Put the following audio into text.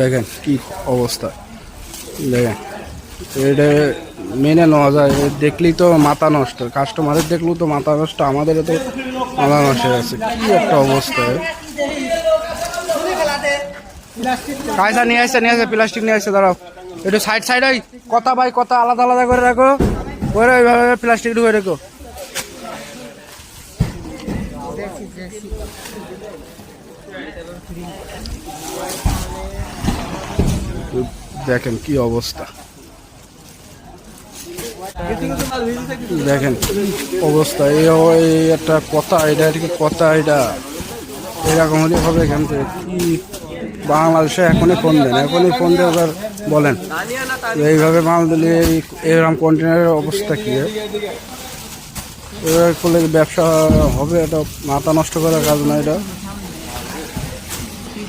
দেখেন কি অবস্থা, দেখেন এটা মেনে নেওয়া যায়। দেখলেই তো মাথা নষ্ট, কাস্টমারের দেখলেও তো মাথা নষ্ট, আমাদেরও তো মাথা নষ্ট হয়ে আছে। কি একটা অবস্থা! কায়সা নিয়ে আসছে, প্লাস্টিক নিয়ে আসছে। দাঁড়াও একটু সাইড সাইড, ওই কথা ভাই, কথা আলাদা আলাদা করে রাখো, ওই ওইভাবে প্লাস্টিক ঢুকে রেখো। দেখেন কি অবস্থা, দেখেন অবস্থা। এই একটা কথা, এটা কি কথা? এটা এরকম হলে হবে এখান থেকে? কি বাংলাদেশে এখনই ফোন দেন, এখনই ফোন দিয়ে এবার বলেন এইভাবে মাল দিলে এরকম কন্টেনারের অবস্থা কি? এবার করলে ব্যবসা হবে? এটা মাথা নষ্ট করার কাজ না এটা।